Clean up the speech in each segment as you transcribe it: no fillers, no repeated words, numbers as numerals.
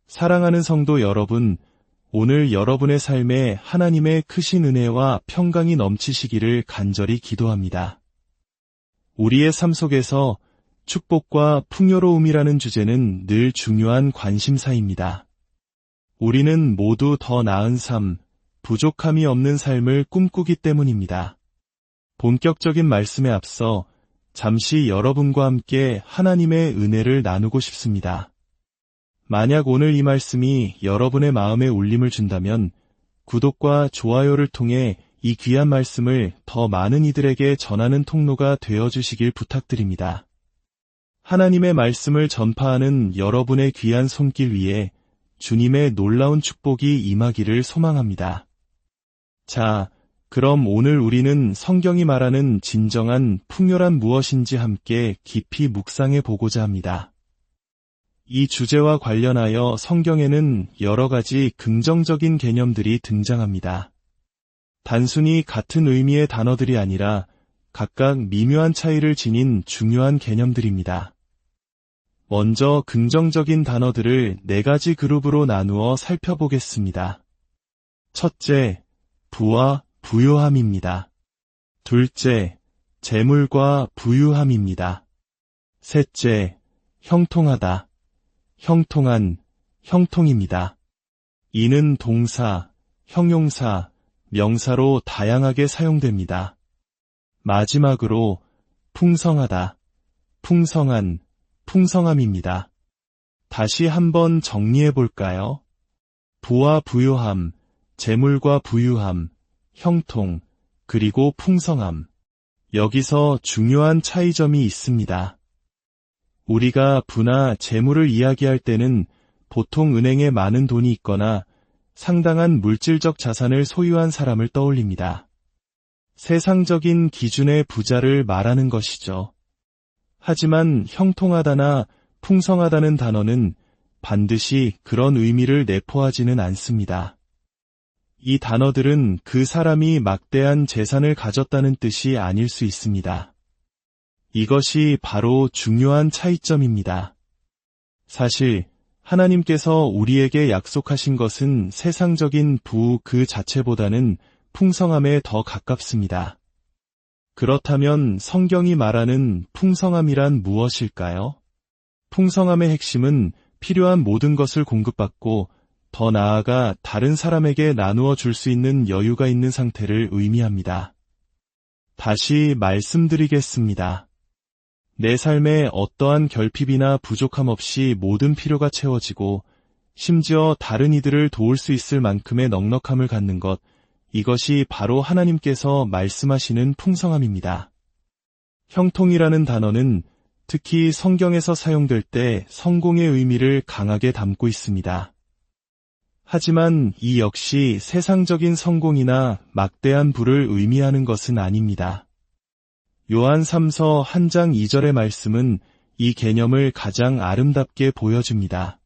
사랑하는 성도 여러분, 오늘 여러분의 삶에 하나님의 크신 은혜와 평강이 넘치시기를 간절히 기도합니다. 우리의 삶 속에서 축복과 풍요로움이라는 주제는 늘 중요한 관심사입니다. 우리는 모두 더 나은 삶, 부족함이 없는 삶을 꿈꾸기 때문입니다. 본격적인 말씀에 앞서 잠시 여러분과 함께 하나님의 은혜를 나누고 싶습니다. 만약 오늘 이 말씀이 여러분의 마음에 울림을 준다면 구독과 좋아요를 통해 이 귀한 말씀을 더 많은 이들에게 전하는 통로가 되어주시길 부탁드립니다. 하나님의 말씀을 전파하는 여러분의 귀한 손길 위에 주님의 놀라운 축복이 임하기를 소망합니다. 자, 그럼 오늘 우리는 성경이 말하는 진정한 풍요란 무엇인지 함께 깊이 묵상해 보고자 합니다. 이 주제와 관련하여 성경에는 여러 가지 긍정적인 개념들이 등장합니다. 단순히 같은 의미의 단어들이 아니라 각각 미묘한 차이를 지닌 중요한 개념들입니다. 먼저 긍정적인 단어들을 4가지 그룹으로 나누어 살펴보겠습니다. 첫째, 부와 부요함입니다. 둘째, 재물과 부유함입니다. 셋째, 형통하다. 형통한, 형통입니다. 이는 동사, 형용사, 명사로 다양하게 사용됩니다. 마지막으로 풍성하다, 풍성한, 풍성함입니다. 다시 한번 정리해 볼까요? 부와 부요함, 재물과 부유함, 형통, 그리고 풍성함. 여기서 중요한 차이점이 있습니다. 우리가 부나 재물을 이야기할 때는 보통 은행에 많은 돈이 있거나 상당한 물질적 자산을 소유한 사람을 떠올립니다. 세상적인 기준의 부자를 말하는 것이죠. 하지만 형통하다나 풍성하다는 단어는 반드시 그런 의미를 내포하지는 않습니다. 이 단어들은 그 사람이 막대한 재산을 가졌다는 뜻이 아닐 수 있습니다. 이것이 바로 중요한 차이점입니다. 사실 하나님께서 우리에게 약속하신 것은 세상적인 부 그 자체보다는 풍성함에 더 가깝습니다. 그렇다면 성경이 말하는 풍성함이란 무엇일까요? 풍성함의 핵심은 필요한 모든 것을 공급받고 더 나아가 다른 사람에게 나누어 줄 수 있는 여유가 있는 상태를 의미합니다. 다시 말씀드리겠습니다. 내 삶에 어떠한 결핍이나 부족함 없이 모든 필요가 채워지고 심지어 다른 이들을 도울 수 있을 만큼의 넉넉함을 갖는 것, 이것이 바로 하나님께서 말씀하시는 풍성함입니다. 형통이라는 단어는 특히 성경에서 사용될 때 성공의 의미를 강하게 담고 있습니다. 하지만 이 역시 세상적인 성공이나 막대한 부를 의미하는 것은 아닙니다. 요한 3서 1장 2절의 말씀은 이 개념을 가장 아름답게 보여줍니다.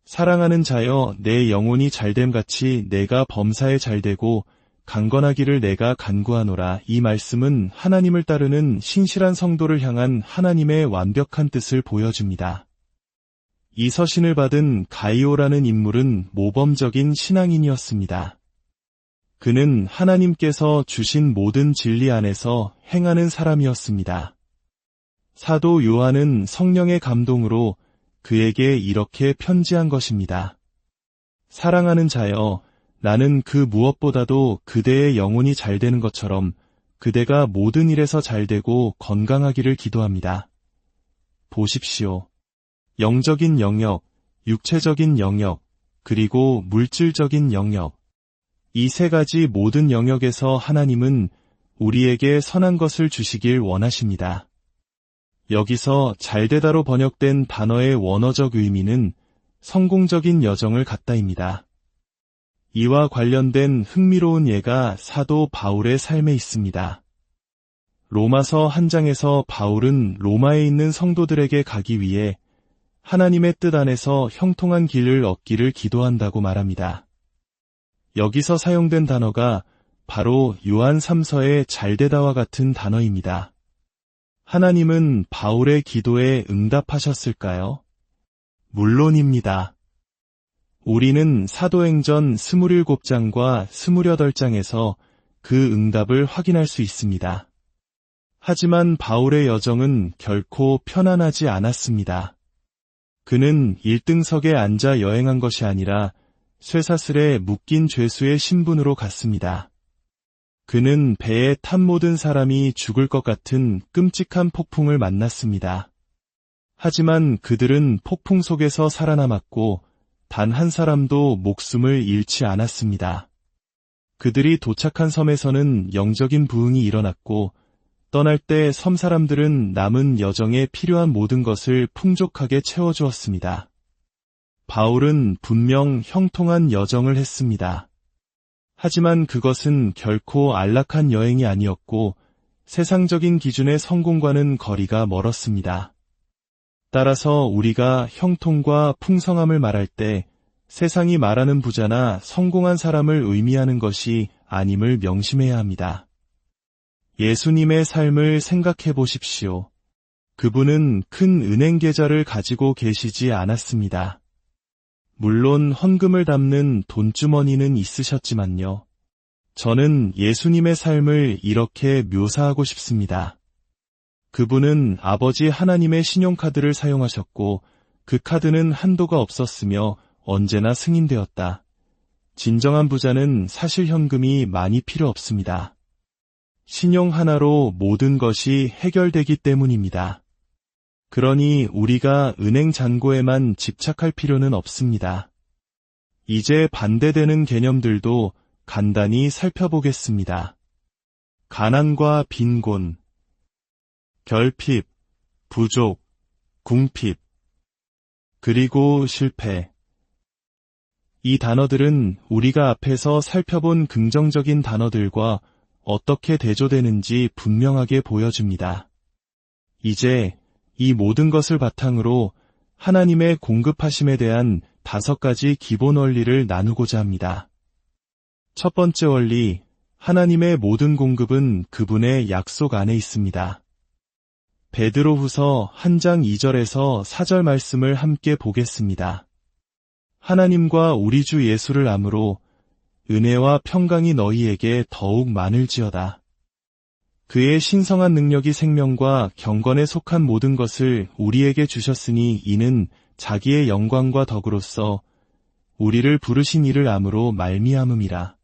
사랑하는 자여, 내 영혼이 잘됨같이 내가 범사에 잘되고 강건하기를 내가 간구하노라. 이 말씀은 하나님을 따르는 신실한 성도를 향한 하나님의 완벽한 뜻을 보여줍니다. 이 서신을 받은 가이오라는 인물은 모범적인 신앙인이었습니다. 그는 하나님께서 주신 모든 진리 안에서 행하는 사람이었습니다. 사도 요한은 성령의 감동으로 그에게 이렇게 편지한 것입니다. 사랑하는 자여, 나는 그 무엇보다도 그대의 영혼이 잘되는 것처럼 그대가 모든 일에서 잘되고 건강하기를 기도합니다. 보십시오. 영적인 영역, 육체적인 영역, 그리고 물질적인 영역. 이 3가지 모든 영역에서 하나님은 우리에게 선한 것을 주시길 원하십니다. 여기서 잘되다로 번역된 단어의 원어적 의미는 성공적인 여정을 갖다입니다. 이와 관련된 흥미로운 예가 사도 바울의 삶에 있습니다. 로마서 1장에서 바울은 로마에 있는 성도들에게 가기 위해 하나님의 뜻 안에서 형통한 길을 얻기를 기도한다고 말합니다. 여기서 사용된 단어가 바로 요한 3서의 잘되다와 같은 단어입니다. 하나님은 바울의 기도에 응답하셨을까요? 물론입니다. 우리는 사도행전 27장과 28장에서 그 응답을 확인할 수 있습니다. 하지만 바울의 여정은 결코 편안하지 않았습니다. 그는 1등석에 앉아 여행한 것이 아니라 쇠사슬에 묶인 죄수의 신분으로 갔습니다. 그는 배에 탄 모든 사람이 죽을 것 같은 끔찍한 폭풍을 만났습니다. 하지만 그들은 폭풍 속에서 살아남았고 단 한 사람도 목숨을 잃지 않았습니다. 그들이 도착한 섬에서는 영적인 부흥이 일어났고 떠날 때 섬 사람들은 남은 여정에 필요한 모든 것을 풍족하게 채워주었습니다. 바울은 분명 형통한 여정을 했습니다. 하지만 그것은 결코 안락한 여행이 아니었고 세상적인 기준의 성공과는 거리가 멀었습니다. 따라서 우리가 형통과 풍성함을 말할 때 세상이 말하는 부자나 성공한 사람을 의미하는 것이 아님을 명심해야 합니다. 예수님의 삶을 생각해 보십시오. 그분은 큰 은행 계좌를 가지고 계시지 않았습니다. 물론 헌금을 담는 돈주머니는 있으셨지만요. 저는 예수님의 삶을 이렇게 묘사하고 싶습니다. 그분은 아버지 하나님의 신용카드를 사용하셨고 그 카드는 한도가 없었으며 언제나 승인되었다. 진정한 부자는 사실 현금이 많이 필요 없습니다. 신용 하나로 모든 것이 해결되기 때문입니다. 그러니 우리가 은행 잔고에만 집착할 필요는 없습니다. 이제 반대되는 개념들도 간단히 살펴보겠습니다. 가난과 빈곤, 결핍, 부족, 궁핍, 그리고 실패. 이 단어들은 우리가 앞에서 살펴본 긍정적인 단어들과 어떻게 대조되는지 분명하게 보여줍니다. 이제 이 모든 것을 바탕으로 하나님의 공급하심에 대한 5가지 기본 원리를 나누고자 합니다. 첫 번째 원리, 하나님의 모든 공급은 그분의 약속 안에 있습니다. 베드로후서 1장 2절에서 4절 말씀을 함께 보겠습니다. 하나님과 우리 주 예수를 암으로 은혜와 평강이 너희에게 더욱 많을지어다. 그의 신성한 능력이 생명과 경건에 속한 모든 것을 우리에게 주셨으니 이는 자기의 영광과 덕으로서 우리를 부르신 이를 암으로 말미암음이라.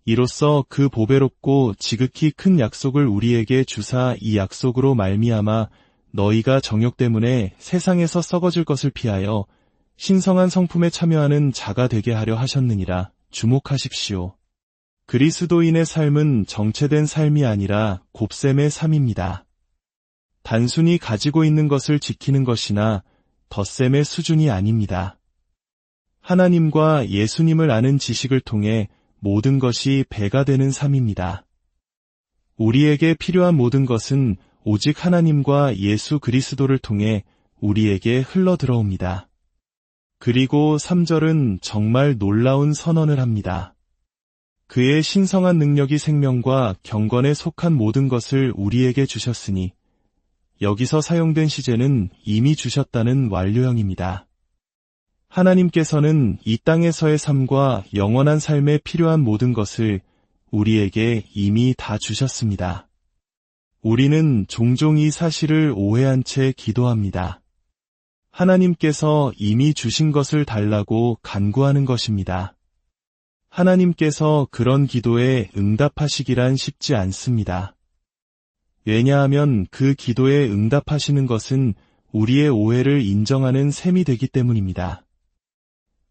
이로써 그 보배롭고 지극히 큰 약속을 우리에게 주사 이 약속으로 말미암아 너희가 정욕 때문에 세상에서 썩어질 것을 피하여 신성한 성품에 참여하는 자가 되게 하려 하셨느니라. 주목하십시오. 그리스도인의 삶은 정체된 삶이 아니라 곱셈의 삶입니다. 단순히 가지고 있는 것을 지키는 것이나 덧셈의 수준이 아닙니다. 하나님과 예수님을 아는 지식을 통해 모든 것이 배가 되는 삶입니다. 우리에게 필요한 모든 것은 오직 하나님과 예수 그리스도를 통해 우리에게 흘러 들어옵니다. 그리고 3절은 정말 놀라운 선언을 합니다. 그의 신성한 능력이 생명과 경건에 속한 모든 것을 우리에게 주셨으니 여기서 사용된 시제는 이미 주셨다는 완료형입니다. 하나님께서는 이 땅에서의 삶과 영원한 삶에 필요한 모든 것을 우리에게 이미 다 주셨습니다. 우리는 종종 이 사실을 오해한 채 기도합니다. 하나님께서 이미 주신 것을 달라고 간구하는 것입니다. 하나님께서 그런 기도에 응답하시기란 쉽지 않습니다. 왜냐하면 그 기도에 응답하시는 것은 우리의 오해를 인정하는 셈이 되기 때문입니다.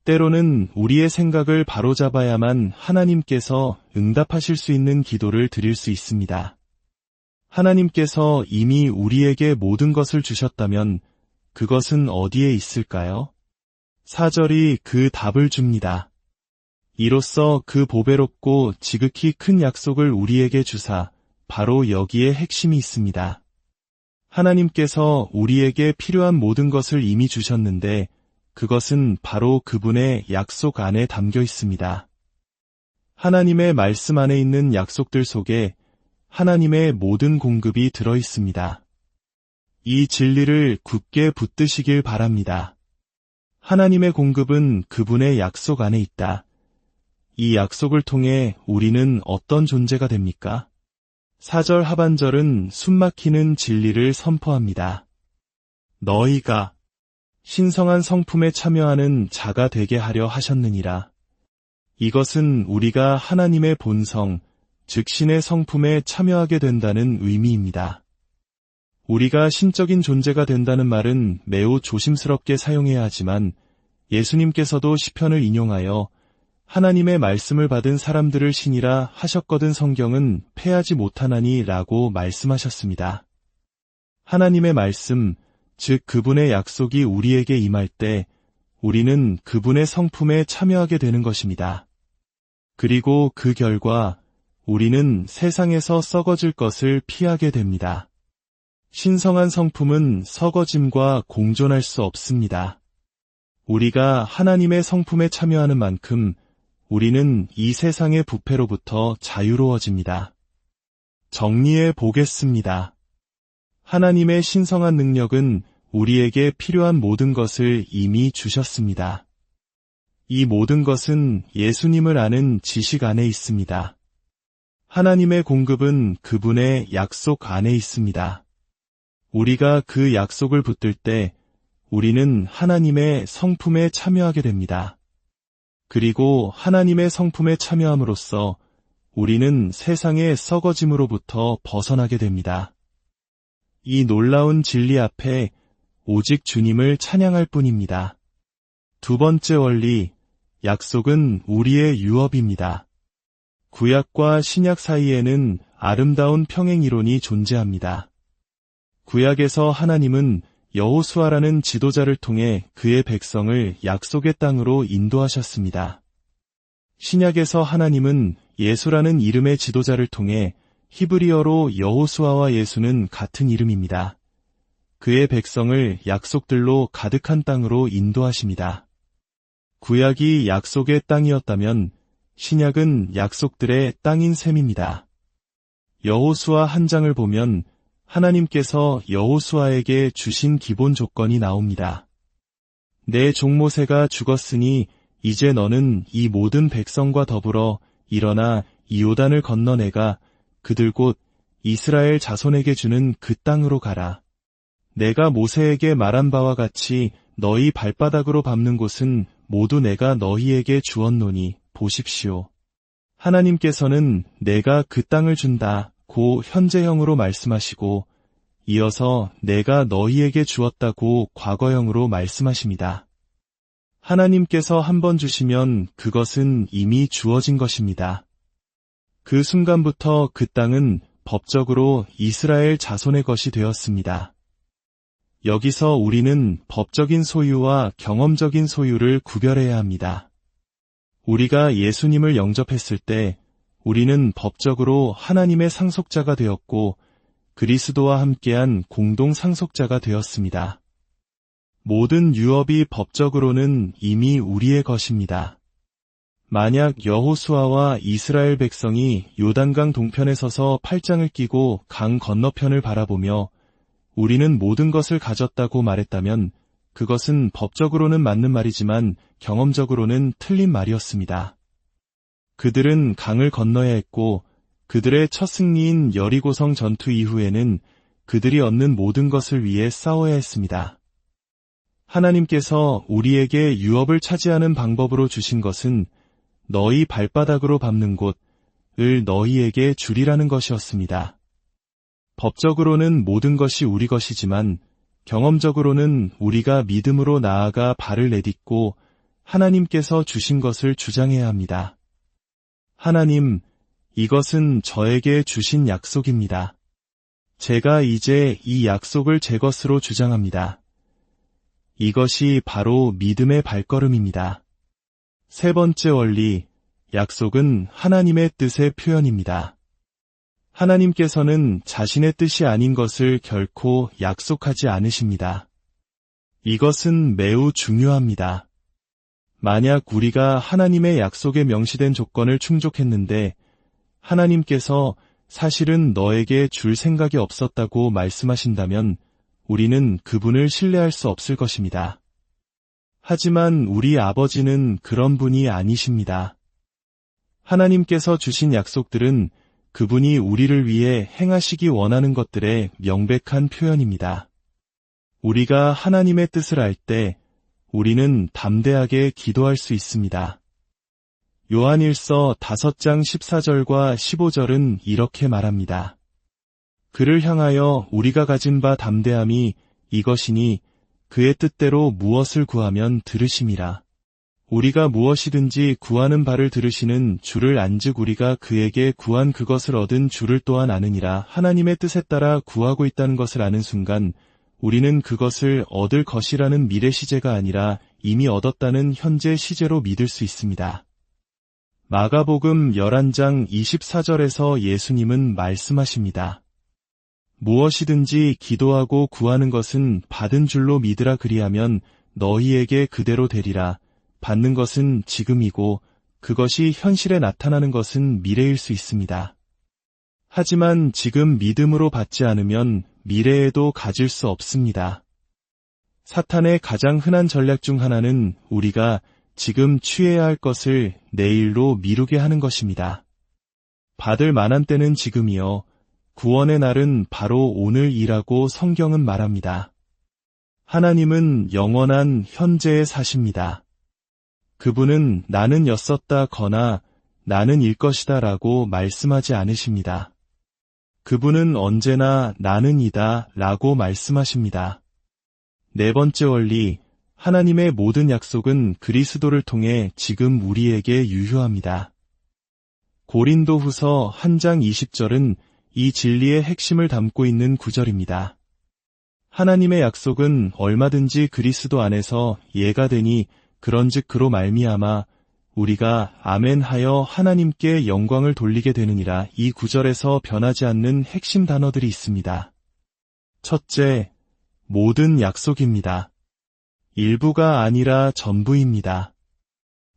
때로는 우리의 생각을 바로잡아야만 하나님께서 응답하실 수 있는 기도를 드릴 수 있습니다. 하나님께서 이미 우리에게 모든 것을 주셨다면 그것은 어디에 있을까요? 4절이 그 답을 줍니다. 이로써 그 보배롭고 지극히 큰 약속을 우리에게 주사 바로 여기에 핵심이 있습니다. 하나님께서 우리에게 필요한 모든 것을 이미 주셨는데 그것은 바로 그분의 약속 안에 담겨 있습니다. 하나님의 말씀 안에 있는 약속들 속에 하나님의 모든 공급이 들어 있습니다. 이 진리를 굳게 붙드시길 바랍니다. 하나님의 공급은 그분의 약속 안에 있다. 이 약속을 통해 우리는 어떤 존재가 됩니까? 4절 하반절은 숨막히는 진리를 선포합니다. 너희가 신성한 성품에 참여하는 자가 되게 하려 하셨느니라. 이것은 우리가 하나님의 본성, 즉 신의 성품에 참여하게 된다는 의미입니다. 우리가 신적인 존재가 된다는 말은 매우 조심스럽게 사용해야 하지만 예수님께서도 시편을 인용하여 하나님의 말씀을 받은 사람들을 신이라 하셨거든 성경은 패하지 못하나니 라고 말씀하셨습니다. 하나님의 말씀, 즉 그분의 약속이 우리에게 임할 때 우리는 그분의 성품에 참여하게 되는 것입니다. 그리고 그 결과 우리는 세상에서 썩어질 것을 피하게 됩니다. 신성한 성품은 썩어짐과 공존할 수 없습니다. 우리가 하나님의 성품에 참여하는 만큼 우리는 이 세상의 부패로부터 자유로워집니다. 정리해 보겠습니다. 하나님의 신성한 능력은 우리에게 필요한 모든 것을 이미 주셨습니다. 이 모든 것은 예수님을 아는 지식 안에 있습니다. 하나님의 공급은 그분의 약속 안에 있습니다. 우리가 그 약속을 붙들 때 우리는 하나님의 성품에 참여하게 됩니다. 그리고 하나님의 성품에 참여함으로써 우리는 세상의 썩어짐으로부터 벗어나게 됩니다. 이 놀라운 진리 앞에 오직 주님을 찬양할 뿐입니다. 두 번째 원리, 약속은 우리의 유업입니다. 구약과 신약 사이에는 아름다운 평행 이론이 존재합니다. 구약에서 하나님은 여호수아라는 지도자를 통해 그의 백성을 약속의 땅으로 인도하셨습니다. 신약에서 하나님은 예수라는 이름의 지도자를 통해 히브리어로 여호수아와 예수는 같은 이름입니다. 그의 백성을 약속들로 가득한 땅으로 인도하십니다. 구약이 약속의 땅이었다면 신약은 약속들의 땅인 셈입니다. 여호수아 한 장을 보면 하나님께서 여호수아에게 주신 기본 조건이 나옵니다. 내 종 모세가 죽었으니 이제 너는 이 모든 백성과 더불어 일어나 이 요단을 건너내가 그들 곧 이스라엘 자손에게 주는 그 땅으로 가라. 내가 모세에게 말한 바와 같이 너희 발바닥으로 밟는 곳은 모두 내가 너희에게 주었노니 보십시오. 하나님께서는 내가 그 땅을 준다 고 현재형으로 말씀하시고 이어서 내가 너희에게 주었다고 과거형으로 말씀하십니다. 하나님께서 한번 주시면 그것은 이미 주어진 것입니다. 그 순간부터 그 땅은 법적으로 이스라엘 자손의 것이 되었습니다. 여기서 우리는 법적인 소유와 경험적인 소유를 구별해야 합니다. 우리가 예수님을 영접했을 때 우리는 법적으로 하나님의 상속자가 되었고 그리스도와 함께한 공동 상속자가 되었습니다. 모든 유업이 법적으로는 이미 우리의 것입니다. 만약 여호수아와 이스라엘 백성이 요단강 동편에 서서 팔짱을 끼고 강 건너편을 바라보며 우리는 모든 것을 가졌다고 말했다면 그것은 법적으로는 맞는 말이지만 경험적으로는 틀린 말이었습니다. 그들은 강을 건너야 했고 그들의 첫 승리인 여리고성 전투 이후에는 그들이 얻는 모든 것을 위해 싸워야 했습니다. 하나님께서 우리에게 유업을 차지하는 방법으로 주신 것은 너희 발바닥으로 밟는 곳을 너희에게 주리라는 것이었습니다. 법적으로는 모든 것이 우리 것이지만 경험적으로는 우리가 믿음으로 나아가 발을 내딛고 하나님께서 주신 것을 주장해야 합니다. 하나님, 이것은 저에게 주신 약속입니다. 제가 이제 이 약속을 제 것으로 주장합니다. 이것이 바로 믿음의 발걸음입니다. 세 번째 원리, 약속은 하나님의 뜻의 표현입니다. 하나님께서는 자신의 뜻이 아닌 것을 결코 약속하지 않으십니다. 이것은 매우 중요합니다. 만약 우리가 하나님의 약속에 명시된 조건을 충족했는데 하나님께서 사실은 너에게 줄 생각이 없었다고 말씀하신다면 우리는 그분을 신뢰할 수 없을 것입니다. 하지만 우리 아버지는 그런 분이 아니십니다. 하나님께서 주신 약속들은 그분이 우리를 위해 행하시기 원하는 것들의 명백한 표현입니다. 우리가 하나님의 뜻을 알 때 우리는 담대하게 기도할 수 있습니다. 요한일서 5장 14절과 15절은 이렇게 말합니다. 그를 향하여 우리가 가진 바 담대함이 이것이니 그의 뜻대로 무엇을 구하면 들으심이라. 우리가 무엇이든지 구하는 바를 들으시는 주를 안즉 우리가 그에게 구한 그것을 얻은 주를 또한 아느니라. 하나님의 뜻에 따라 구하고 있다는 것을 아는 순간 우리는 그것을 얻을 것이라는 미래 시제가 아니라 이미 얻었다는 현재 시제로 믿을 수 있습니다. 마가복음 11장 24절에서 예수님은 말씀하십니다. 무엇이든지 기도하고 구하는 것은 받은 줄로 믿으라 그리하면 너희에게 그대로 되리라. 받는 것은 지금이고 그것이 현실에 나타나는 것은 미래일 수 있습니다. 하지만 지금 믿음으로 받지 않으면 미래에도 가질 수 없습니다. 사탄의 가장 흔한 전략 중 하나는 우리가 지금 취해야 할 것을 내일로 미루게 하는 것입니다. 받을 만한 때는 지금이요. 구원의 날은 바로 오늘이라고 성경은 말합니다. 하나님은 영원한 현재에 사십니다. 그분은 나는 였었다거나 나는 일 것이다 라고 말씀하지 않으십니다. 그분은 언제나 나는 이다 라고 말씀하십니다. 네 번째 원리, 하나님의 모든 약속은 그리스도를 통해 지금 우리에게 유효합니다. 고린도후서 1장 20절은 이 진리의 핵심을 담고 있는 구절입니다. 하나님의 약속은 얼마든지 그리스도 안에서 예가 되니 그런즉 그로 말미암아 우리가 아멘하여 하나님께 영광을 돌리게 되느니라. 이 구절에서 변하지 않는 핵심 단어들이 있습니다. 첫째, 모든 약속입니다. 일부가 아니라 전부입니다.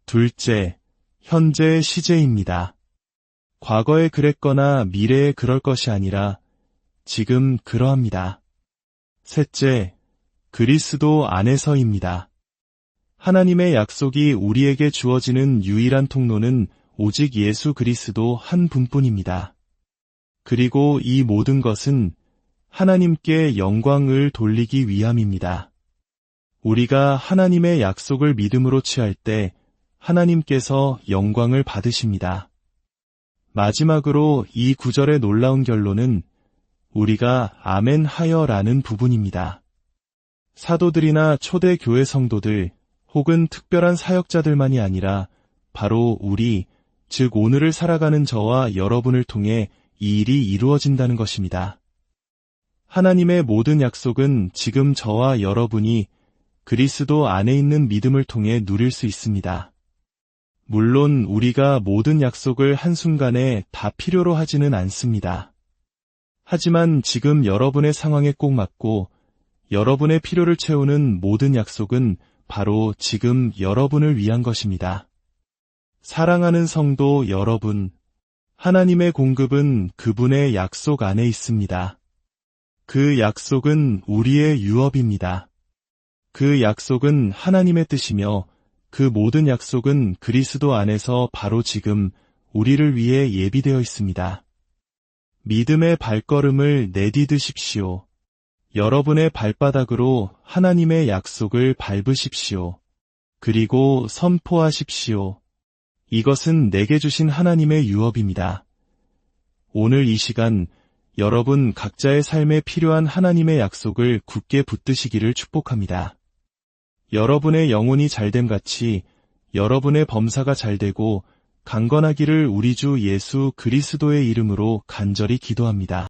둘째, 현재의 시제입니다. 과거에 그랬거나 미래에 그럴 것이 아니라 지금 그러합니다. 셋째, 그리스도 안에서입니다. 하나님의 약속이 우리에게 주어지는 유일한 통로는 오직 예수 그리스도 한 분뿐입니다. 그리고 이 모든 것은 하나님께 영광을 돌리기 위함입니다. 우리가 하나님의 약속을 믿음으로 취할 때 하나님께서 영광을 받으십니다. 마지막으로 이 구절의 놀라운 결론은 우리가 아멘하여라는 부분입니다. 사도들이나 초대 교회 성도들 혹은 특별한 사역자들만이 아니라 바로 우리, 즉 오늘을 살아가는 저와 여러분을 통해 이 일이 이루어진다는 것입니다. 하나님의 모든 약속은 지금 저와 여러분이 그리스도 안에 있는 믿음을 통해 누릴 수 있습니다. 물론 우리가 모든 약속을 한순간에 다 필요로 하지는 않습니다. 하지만 지금 여러분의 상황에 꼭 맞고 여러분의 필요를 채우는 모든 약속은 바로 지금 여러분을 위한 것입니다. 사랑하는 성도 여러분, 하나님의 공급은 그분의 약속 안에 있습니다. 그 약속은 우리의 유업입니다. 그 약속은 하나님의 뜻이며 그 모든 약속은 그리스도 안에서 바로 지금 우리를 위해 예비되어 있습니다. 믿음의 발걸음을 내디드십시오. 여러분의 발바닥으로 하나님의 약속을 밟으십시오. 그리고 선포하십시오. 이것은 내게 주신 하나님의 유업입니다. 오늘 이 시간 여러분 각자의 삶에 필요한 하나님의 약속을 굳게 붙드시기를 축복합니다. 여러분의 영혼이 잘됨 같이 여러분의 범사가 잘되고 강건하기를 우리 주 예수 그리스도의 이름으로 간절히 기도합니다.